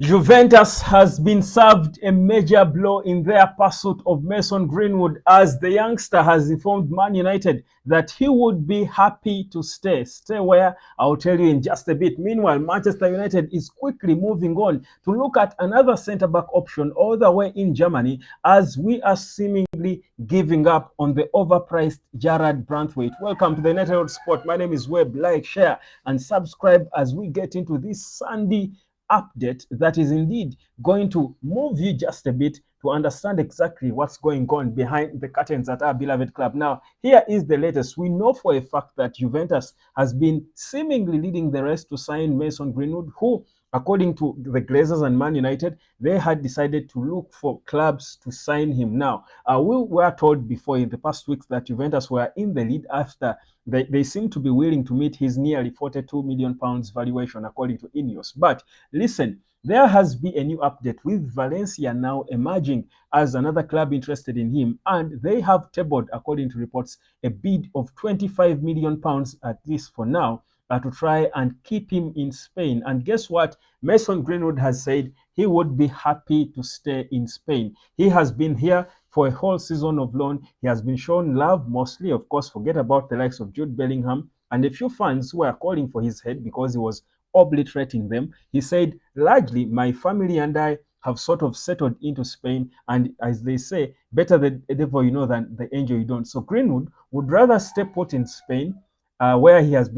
Juventus has been served a major blow in their pursuit of Mason Greenwood, as the youngster has informed Man United that he would be happy to stay. Stay where? I'll tell you in just a bit. Meanwhile, Manchester United is quickly moving on to look at another centre-back option all the way in Germany, as we are seemingly giving up on the overpriced Gerard Branthwaite. Welcome to the United Sport. My name is Webb. Like, share, and subscribe as we get into this Sunday update that is indeed going to move you just a bit to understand exactly what's going on behind the curtains at our beloved club. Now, here is the latest. We know for a fact that Juventus has been seemingly leading the race to sign Mason Greenwood, who, according to the Glazers and Man United, they had decided to look for clubs to sign him. Now, we were told before in the past weeks that Juventus were in the lead after they seem to be willing to meet his nearly £42 million valuation, according to Ineos. But listen, there has been a new update with Valencia now emerging as another club interested in him, and they have tabled, according to reports, a bid of £25 million, at least for now, to try and keep him in Spain. And guess what? Mason Greenwood has said he would be happy to stay in Spain. He has been here for a whole season of loan. He has been shown love mostly. Of course, forget about the likes of Jude Bellingham and a few fans who are calling for his head because he was obliterating them. He said, largely, my family and I have sort of settled into Spain, and as they say, better the devil you know than the angel you don't. So Greenwood would rather stay put in Spain, where he has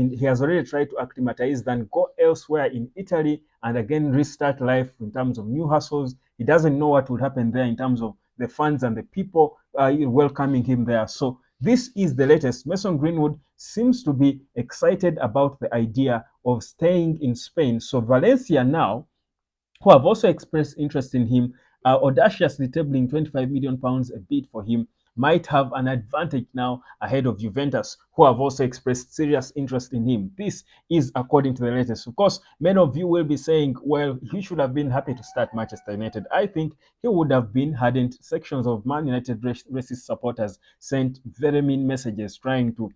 already tried to acclimatize, than go elsewhere in Italy and again restart life in terms of new hustles. He doesn't know what will happen there in terms of the fans and the people welcoming him there. So this is the latest. Mason Greenwood seems to be excited about the idea of staying in Spain. So Valencia now, who have also expressed interest in him, audaciously tabling £25 million a bid for him, might have an advantage now ahead of Juventus, who have also expressed serious interest in him. This is according to the latest. Of course, many of you will be saying, well, he should have been happy to start Manchester United. I think he would have been, hadn't sections of Man United racist supporters sent very mean messages trying to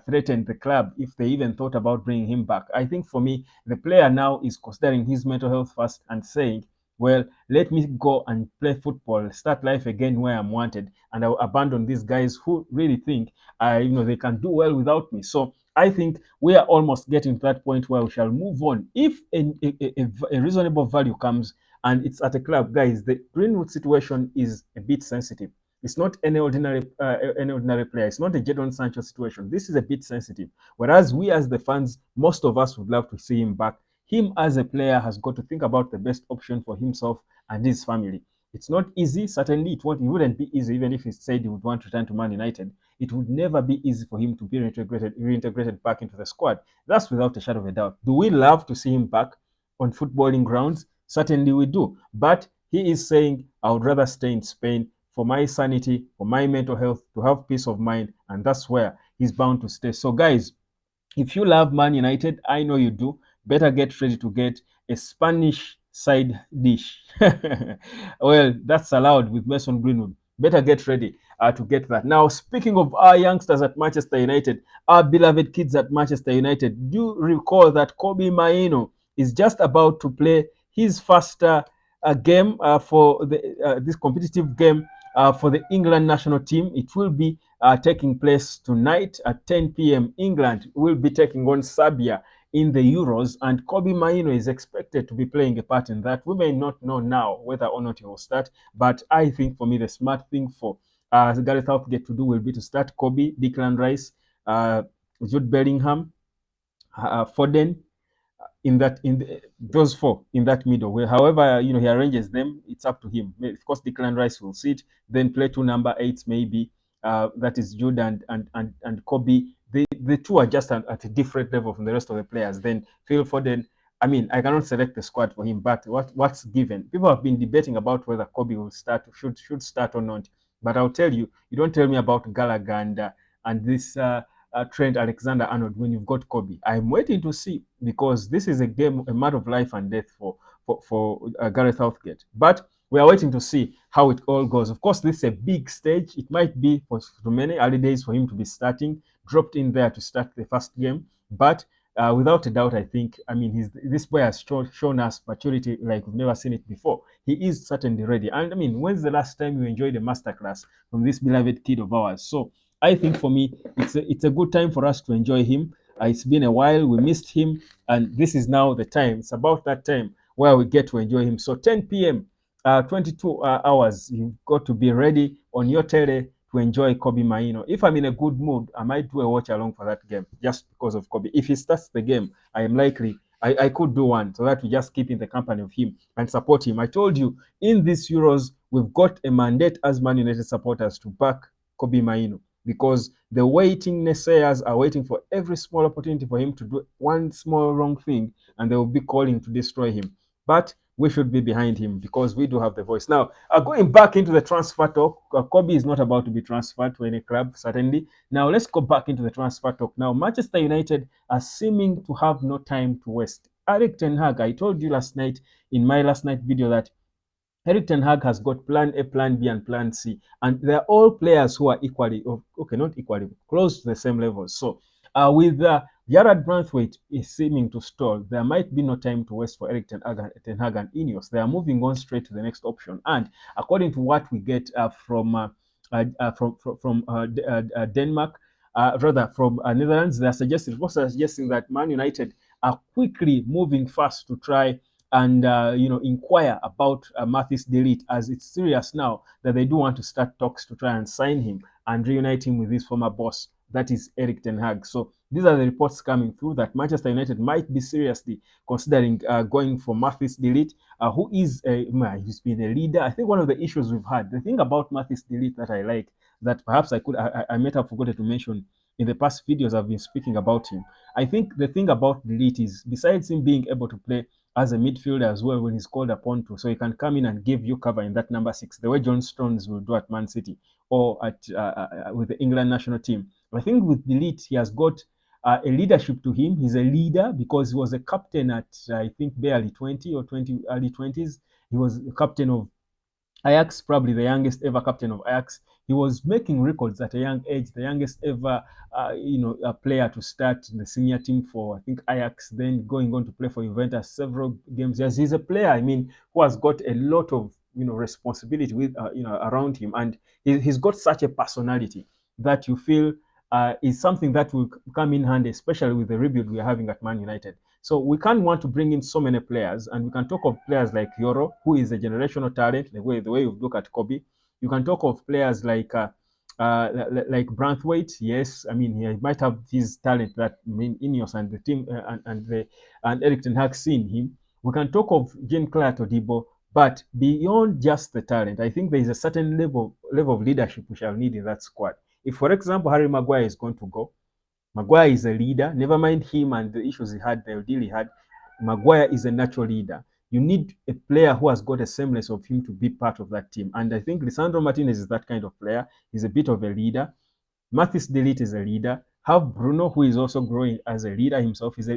threaten the club if they even thought about bringing him back. I think for me, the player now is considering his mental health first and saying, well, let me go and play football, start life again where I'm wanted, and I'll abandon these guys who really think they can do well without me. So I think we are almost getting to that point where we shall move on. If a reasonable value comes and it's at a club, guys, the Greenwood situation is a bit sensitive. It's not any ordinary player. It's not a Jadon Sancho situation. This is a bit sensitive. Whereas we as the fans, most of us would love to see him back. Him as a player has got to think about the best option for himself and his family. It's not easy. Certainly, it wouldn't be easy even if he said he would want to return to Man United. It would never be easy for him to be reintegrated back into the squad. That's without a shadow of a doubt. Do we love to see him back on footballing grounds? Certainly we do. But he is saying, I would rather stay in Spain for my sanity, for my mental health, to have peace of mind, and that's where he's bound to stay. So, guys, if you love Man United, I know you do, better get ready to get a Spanish side dish. Well, that's allowed with Mason Greenwood. Better get ready to get that. Now, speaking of our youngsters at Manchester United, our beloved kids at Manchester United, do recall that Kobbie Mainoo is just about to play his first game for this competitive game for the England national team. It will be taking place tonight at 10 p.m. England will be taking on Serbia in the Euros, and Kobbie Mainoo is expected to be playing a part in that. We may not know now whether or not he will start, but I think for me the smart thing for Gareth Southgate to do will be to start Kobbie, Declan Rice, Jude Bellingham, Foden, those four in that middle. Well, however, he arranges them, it's up to him. Of course, Declan Rice will sit, then play two number eights, maybe. That is Jude and Kobbie. The two are just at a different level from the rest of the players. Then Phil Foden. I mean, I cannot select the squad for him, but what's given? People have been debating about whether Kobbie will start, should start or not. But I'll tell you, you don't tell me about Gallagher and this. Trent Alexander-Arnold when you've got Kobbie. I'm waiting to see, because this is a game, a matter of life and death for Gareth Southgate. But we are waiting to see how it all goes. Of course, this is a big stage. It might be for many early days for him to be starting, dropped in there to start the first game. But without a doubt, I think, I mean, this boy has shown us maturity like we've never seen it before. He is certainly ready. And I mean, when's the last time you enjoyed a masterclass from this beloved kid of ours? So I think for me, it's a good time for us to enjoy him. It's been a while. We missed him, and this is now the time. It's about that time where we get to enjoy him. So 10 p.m., 22 hours, you've got to be ready on your tele to enjoy Kobbie Mainoo. If I'm in a good mood, I might do a watch along for that game just because of Kobbie. If he starts the game, I am likely I could do one so that we just keep in the company of him and support him. I told you in these Euros, we've got a mandate as Man United supporters to back Kobbie Mainoo because the waiting naysayers are waiting for every small opportunity for him to do one small wrong thing and they will be calling to destroy him. But we should be behind him because we do have the voice. Now, going back into the transfer talk, Kobbie is not about to be transferred to any club, certainly. Now, let's go back into the transfer talk. Now, Manchester United are seeming to have no time to waste. Erik ten Hag, I told you last night in my last night video that Erik ten Hag has got plan A, plan B, and plan C. And they're all players who are equally, okay, not equally, close to the same level. So with Jarrad Branthwaite is seeming to stall, there might be no time to waste for Erik ten Hag and Ineos. They are moving on straight to the next option. And according to what we get from Denmark, rather from Netherlands, they are suggesting that Man United are quickly moving fast to try and inquire about Mathis de Ligt, as it's serious now that they do want to start talks to try and sign him and reunite him with his former boss, that is Erik ten Hag. So these are the reports coming through that Manchester United might be seriously considering going for Mathis de Ligt, who is he's been a leader. I think one of the issues we've had, the thing about Mathis de Ligt that I like, that perhaps I might have forgotten to mention in the past videos I've been speaking about him. I think the thing about de Ligt is, besides him being able to play as a midfielder as well when he's called upon to, so he can come in and give you cover in that number 6, the way John Stones will do at Man City or at with the England national team. I think with de Ligt, he has got a leadership to him. He's a leader because he was a captain at I think barely 20 or 20 early 20s. He was a captain of Ajax, probably the youngest ever captain of Ajax. He was making records at a young age, the youngest ever, a player to start the senior team for, I think, Ajax, then going on to play for Juventus several games. Yes, he's a player, I mean, who has got a lot of, responsibility with, around him. And he's got such a personality that you feel is something that will come in handy, especially with the rebuild we are having at Man United. So we can't want to bring in so many players, and we can talk of players like Yoro, who is a generational talent. The way you look at Kobbie, you can talk of players like Branthwaite. Yes, I mean he might have his talent that Ineos and the team and Erik ten Hag seen him. We can talk of Jean-Claude Todibo, but beyond just the talent, I think there is a certain level of leadership we shall need in that squad. If, for example, Harry Maguire is going to go, Maguire is a leader. Never mind him and the issues he had, the deal he had. Maguire is a natural leader. You need a player who has got a semblance of him to be part of that team. And I think Lisandro Martinez is that kind of player. He's a bit of a leader. Mathis de Ligt is a leader. Have Bruno, who is also growing as a leader himself. He's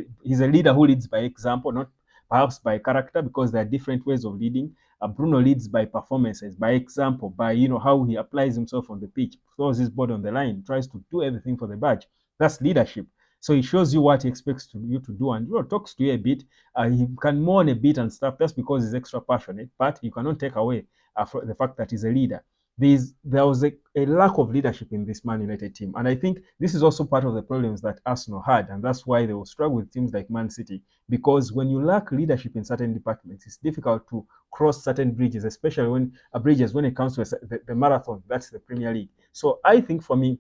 a leader who leads by example, not perhaps by character, because there are different ways of leading. Bruno leads by performances, by example, by how he applies himself on the pitch, throws his body on the line, tries to do everything for the badge. That's leadership. So he shows you what he expects you to do, and talks to you a bit. He can mourn a bit and stuff. That's because he's extra passionate, but you cannot take away the fact that he's a leader. There was a lack of leadership in this Man United team. And I think this is also part of the problems that Arsenal had. And that's why they will struggle with teams like Man City. Because when you lack leadership in certain departments, it's difficult to cross certain bridges, especially when it comes to the marathon. That's the Premier League. So I think for me,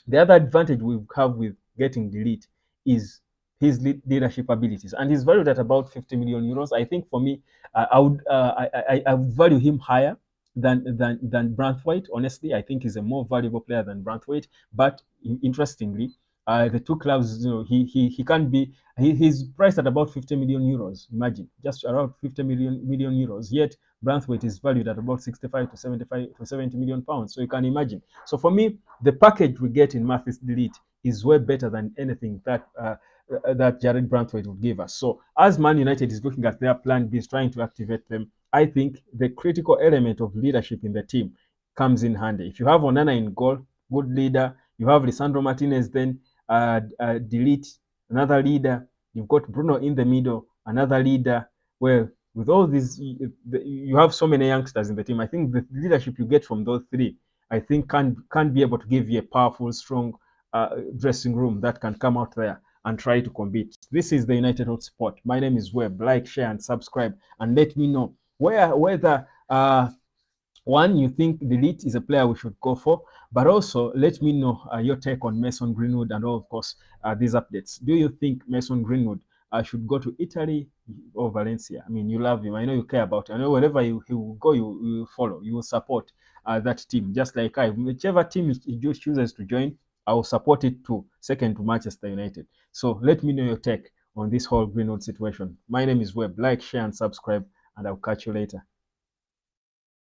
the other advantage we have with getting de Ligt is his leadership abilities. And he's valued at about 50 million euros. I think for me, I would value him higher than Branthwaite. Honestly, I think he's a more valuable player than Branthwaite. But interestingly, the two clubs, he can be, he's priced at about 50 million euros. Imagine, just around 50 million euros. Yet Branthwaite is valued at about 65 to 75 to 70 million pounds. So you can imagine. So for me, the package we get in Mathis de Ligt is way better than anything that Jarrad Branthwaite would give us. So as Man United is looking at their plan B, is trying to activate them, I think the critical element of leadership in the team comes in handy. If you have Onana in goal, good leader. You have Lisandro Martinez, then de Ligt, another leader. You've got Bruno in the middle, another leader. Well, with all these, you have so many youngsters in the team. I think the leadership you get from those three, I think, can be able to give you a powerful, strong dressing room that can come out there and try to compete. This is the United Hotspot. My name is Webb. Like, share, and subscribe, and let me know whether one, you think the Ligt is a player we should go for, but also let me know your take on Mason Greenwood and all, of course, these updates. Do you think Mason Greenwood should go to Italy or Valencia? I mean, you love him. I know you care about him. I know wherever he will go, you will follow. You will support that team, just like I. Whichever team he chooses to join, I will support it too, second to Manchester United. So let me know your take on this whole Greenwood situation. My name is Webb. Like, share, and subscribe, and I'll catch you later.